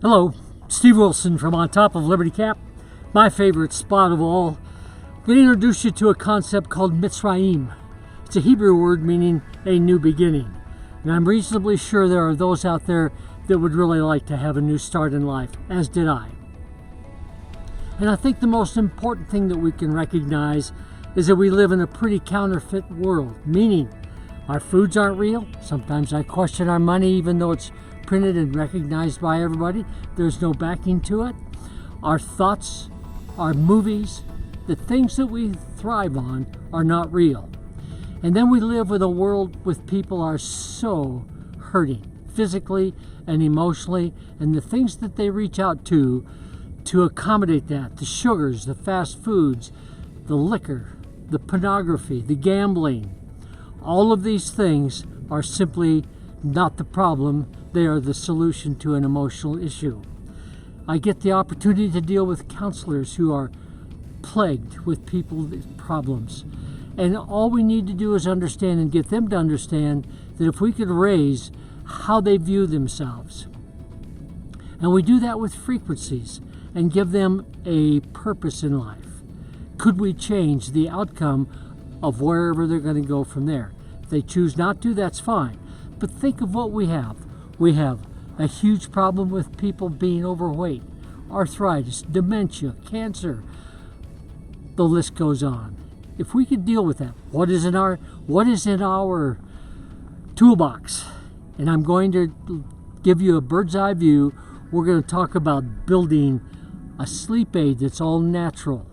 Hello, Steve Wilson from On Top of Liberty Cap, my favorite spot of all. I'm going to introduce you to a concept called Mitzrayim. It's a Hebrew word meaning a new beginning. And I'm reasonably sure there are those out there that would really like to have a new start in life, as did I. And I think the most important thing that we can recognize is that we live in a pretty counterfeit world, meaning our foods aren't real. Sometimes I question our money, even though it's printed and recognized by everybody. There's no backing to it. Our thoughts, our movies, the things that we thrive on are not real. And then we live with a world with people are so hurting physically and emotionally, and the things that they reach out to accommodate that, the sugars, the fast foods, the liquor, the pornography, the gambling, all of these things are simply not the problem. They are the solution to an emotional issue. I get the opportunity to deal with counselors who are plagued with people's problems. And all we need to do is understand and get them to understand that if we could raise how they view themselves, and we do that with frequencies and give them a purpose in life, could we change the outcome of wherever they're going to go from there? If they choose not to, that's fine. But think of what we have. We have a huge problem with people being overweight, arthritis, dementia, cancer. The list goes on. If we could deal with that, what is in our toolbox? And I'm going to give you a bird's eye view. We're going to talk about building a sleep aid that's all natural,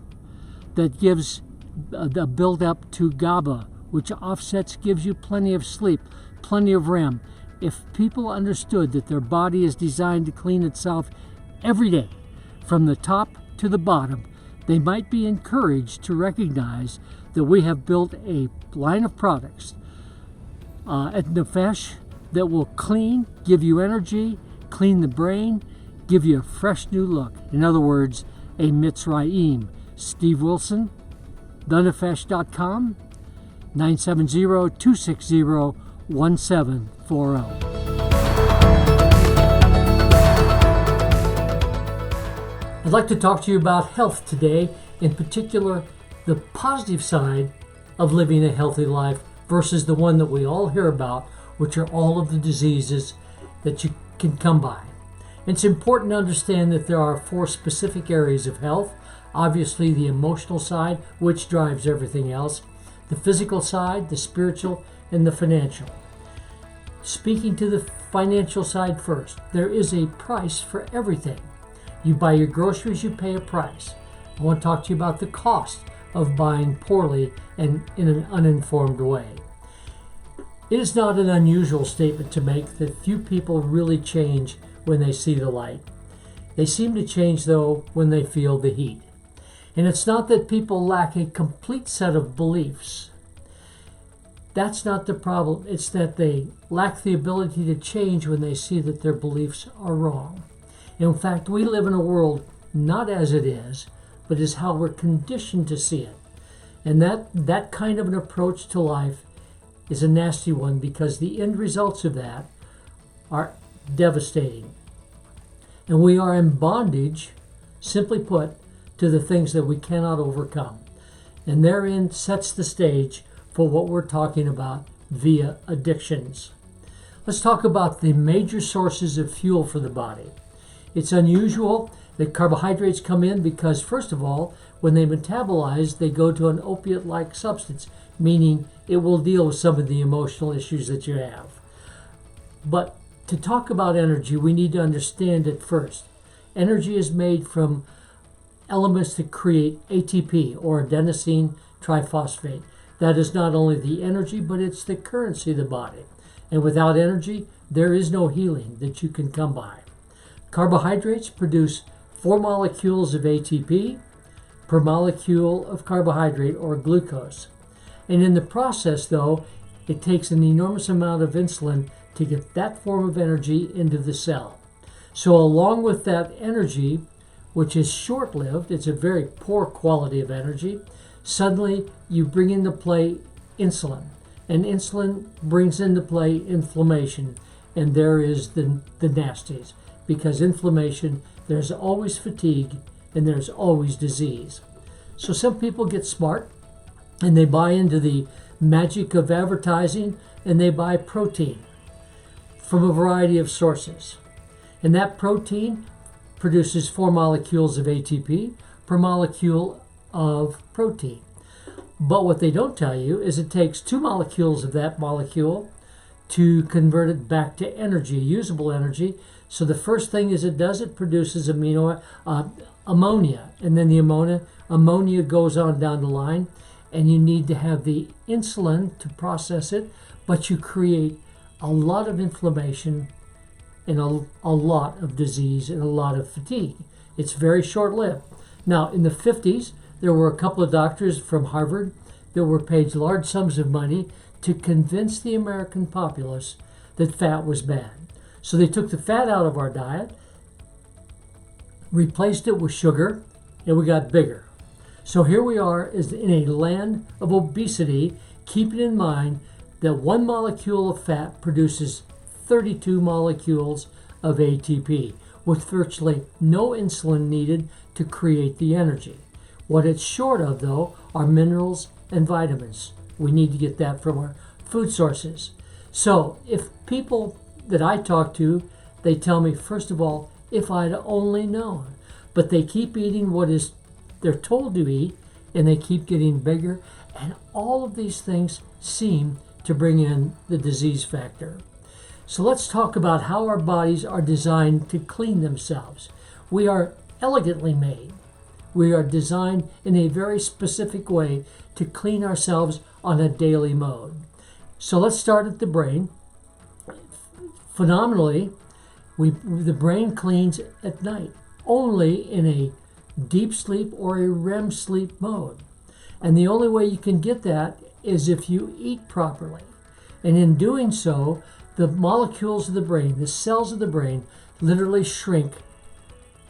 that gives the build up to GABA, which offsets, gives you plenty of sleep, plenty of REM. If people understood that their body is designed to clean itself every day, from the top to the bottom, they might be encouraged to recognize that we have built a line of products at Nefesh that will clean, give you energy, clean the brain, give you a fresh new look. In other words, a Mitzrayim. Steve Wilson, thenefesh.com, 970-260-1740. I'd like to talk to you about health today, in particular the positive side of living a healthy life versus the one that we all hear about, which are all of the diseases that you can come by. It's important to understand that there are 4 specific areas of health. Obviously, the emotional side, which drives everything else, the physical side, the spiritual, and the financial. Speaking to the financial side first, there is a price for everything. You buy your groceries, you pay a price. I want to talk to you about the cost of buying poorly and in an uninformed way. It is not an unusual statement to make that few people really change when they see the light. They seem to change, though, when they feel the heat. And it's not that people lack a complete set of beliefs. That's not the problem. It's that they lack the ability to change when they see that their beliefs are wrong. In fact, we live in a world not as it is, but is how we're conditioned to see it. And that kind of an approach to life is a nasty one, because the end results of that are devastating. And we are in bondage, simply put, to the things that we cannot overcome. And therein sets the stage for what we're talking about via addictions. Let's talk about the major sources of fuel for the body. It's unusual that carbohydrates come in because, first of all, when they metabolize, they go to an opiate-like substance, meaning it will deal with some of the emotional issues that you have. But to talk about energy, we need to understand it first. Energy is made from elements that create ATP, or adenosine triphosphate. That is not only the energy, but it's the currency of the body. And without energy, there is no healing that you can come by. Carbohydrates produce 4 molecules of ATP per molecule of carbohydrate, or glucose. And in the process, though, it takes an enormous amount of insulin to get that form of energy into the cell. So along with that energy, which is short-lived, it's a very poor quality of energy, suddenly you bring into play insulin. And insulin brings into play inflammation. And there is the nasties. because inflammation, there's always fatigue, and there's always disease. So some people get smart and they buy into the magic of advertising, and they buy protein from a variety of sources. And that protein produces 4 molecules of ATP per molecule of protein. But what they don't tell you is it takes 2 molecules of that molecule to convert it back to energy, usable energy. So the first thing is it produces ammonia, and then the ammonia goes on down the line, and you need to have the insulin to process it, but you create a lot of inflammation and a lot of disease and a lot of fatigue. It's very short-lived. Now, in the 50s, there were a couple of doctors from Harvard that were paid large sums of money to convince the American populace that fat was bad. So they took the fat out of our diet, replaced it with sugar, and we got bigger. So here we are is in a land of obesity, keeping in mind that 1 molecule of fat produces 32 molecules of ATP, with virtually no insulin needed to create the energy. What it's short of, though, are minerals and vitamins. We need to get that from our food sources. So if people that I talk to, they tell me, first of all, if I'd only known. But they keep eating what is they're told to eat, and they keep getting bigger. And all of these things seem to bring in the disease factor. So let's talk about how our bodies are designed to clean themselves. We are elegantly made. We are designed in a very specific way to clean ourselves on a daily mode. So let's start at the brain. Phenomenally, the brain cleans at night, only in a deep sleep or a REM sleep mode. And the only way you can get that is if you eat properly. And in doing so, the molecules of the brain, the cells of the brain, literally shrink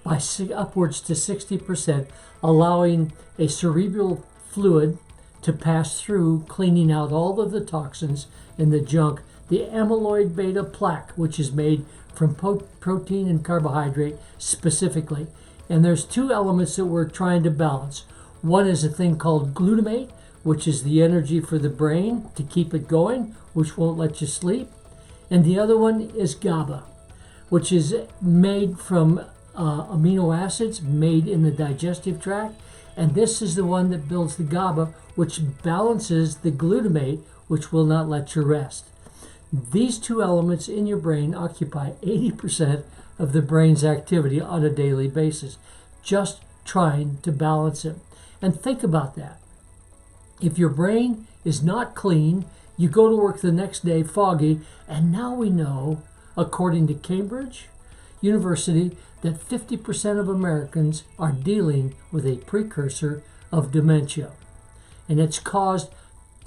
by upwards to 60%, allowing a cerebral fluid to pass through, cleaning out all of the toxins and the junk, the amyloid beta plaque, which is made from protein and carbohydrate specifically. And there's 2 elements that we're trying to balance. One is a thing called glutamate, which is the energy for the brain to keep it going, which won't let you sleep. And the other one is GABA, which is made from amino acids made in the digestive tract. And this is the one that builds the GABA, which balances the glutamate, which will not let you rest. These 2 elements in your brain occupy 80% of the brain's activity on a daily basis, just trying to balance it. And think about that. If your brain is not clean, you go to work the next day foggy, and now we know, according to Cambridge University, that 50% of Americans are dealing with a precursor of dementia. And it's caused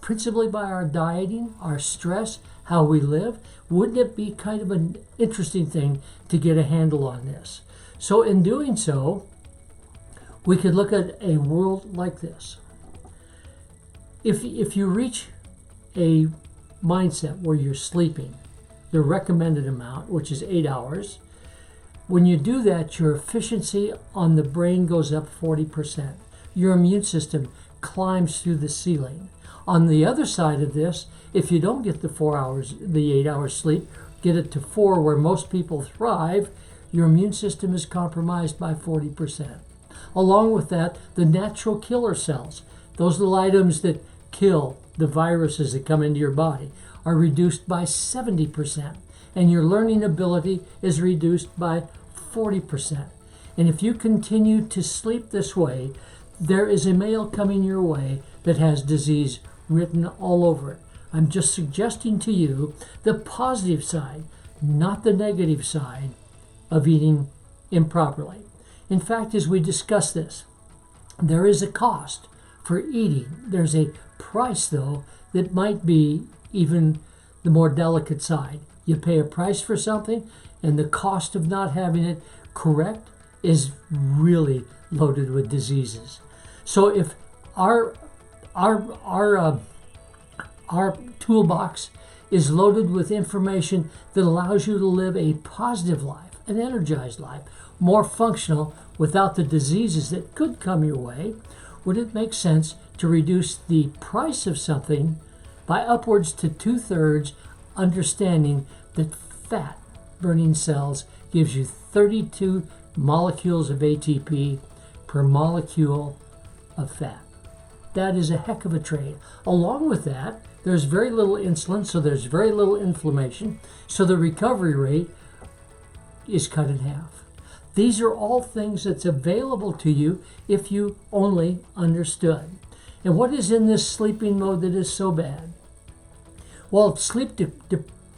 principally by our dieting, our stress, how we live. Wouldn't it be kind of an interesting thing to get a handle on this? So in doing so, we could look at a world like this. If you reach a mindset where you're sleeping the recommended amount, which is 8 hours, when you do that, your efficiency on the brain goes up 40%. Your immune system climbs through the ceiling. On the other side of this, if you don't get the 8 hours sleep, get it to 4 where most people thrive, your immune system is compromised by 40%. Along with that, the natural killer cells, those little items that kill the viruses that come into your body, are reduced by 70%. And your learning ability is reduced by 40%. And if you continue to sleep this way, there is a mail coming your way that has disease written all over it. I'm just suggesting to you the positive side, not the negative side of eating improperly. In fact, as we discuss this, there is a cost for eating. There's a price, though, that might be even the more delicate side. You pay a price for something, and the cost of not having it correct is really loaded with diseases. So if our toolbox is loaded with information that allows you to live a positive life, an energized life, more functional without the diseases that could come your way, would it make sense to reduce the price of something by upwards to 2/3, understanding that fat burning cells gives you 32 molecules of ATP per molecule of fat? That is a heck of a trade. Along with that, there's very little insulin, so there's very little inflammation, so the recovery rate is cut in half. These are all things that's available to you if you only understood. And what is in this sleeping mode that is so bad? Well, sleep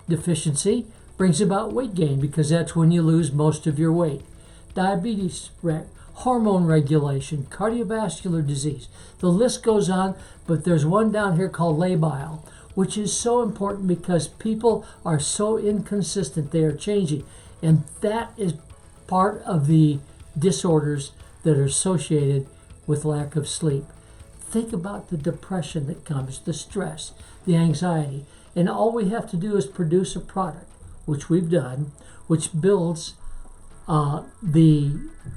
deficiency brings about weight gain because that's when you lose most of your weight. Diabetes, hormone regulation, cardiovascular disease. The list goes on, but there's one down here called labile, which is so important because people are so inconsistent. They are changing. And that is part of the disorders that are associated with lack of sleep. Think about the depression that comes, the stress, the anxiety. And all we have to do is produce a product, which we've done, which builds the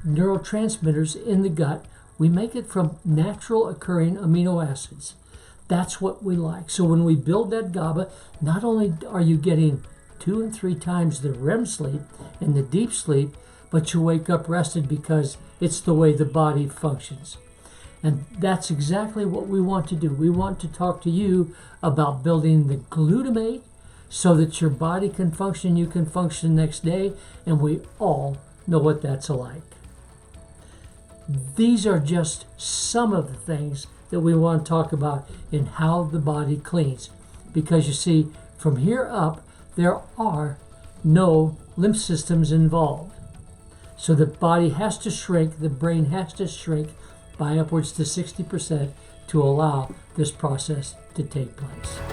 neurotransmitters in the gut. We make it from natural occurring amino acids. That's what we like. So when we build that GABA, not only are you getting 2 and 3 times the REM sleep and the deep sleep, but you wake up rested because it's the way the body functions. And that's exactly what we want to do. We want to talk to you about building the glutamate so that your body can function, you can function the next day, and we all know what that's like. These are just some of the things that we want to talk about in how the body cleans. Because you see, from here up, there are no lymph systems involved. So the body has to shrink, the brain has to shrink by upwards to 60% to allow this process to take place.